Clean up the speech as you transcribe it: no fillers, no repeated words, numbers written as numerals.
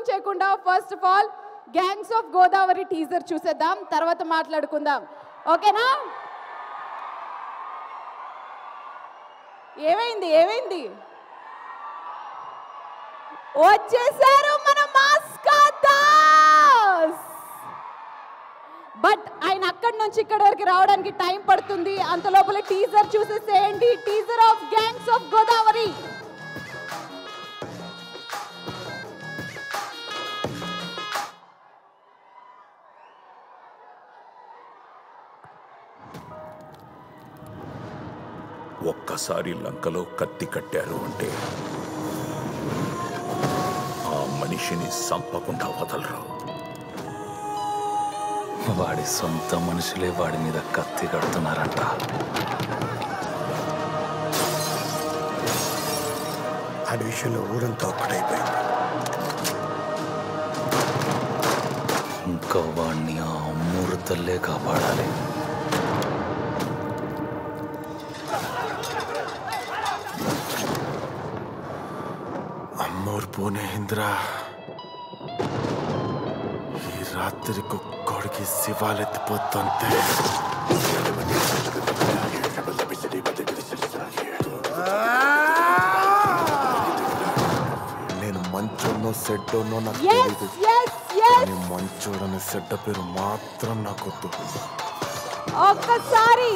చేయకుండా first of all gangs of Godavari teaser చూసేద్దాం, తర్వాత మాట్లాడుకుందాం. ఓకేనా? ఏమైంది వచ్చేసారు మన మాస్కా దాస్. బట్ ఆయన అక్కడి నుంచి ఇక్కడి వరకు రావడానికి టైం పడుతుంది. అంత లోపల టీజర్ చూసేసేయండి. Teaser of gangs of Godavari. ఒక్కసారి లంకలో కత్తి కట్టారు అంటే ఆ మనిషిని సంపకుండా వదలరు. వాడి సొంత మనుషులే వాడి మీద కత్తి కడుతున్నారంట. ఆ విషయంలో ఊరంతా ఒక్కటైపోయింది. ఇంకా వాడిని ఆ అమ్మూరు తల్లే కాపాడాలి. అమ్మోరు పోనే ఇంద్రా, ఈ రాత్రి కుక్కడికి శివాలెత్తిపోతుంటే నేను మంచోనో సెడ్డోనో నాకు తెలియదు. మంచోడని సెడ్డ పేరు మాత్రం నాకొద్దు. ఒక్కసారి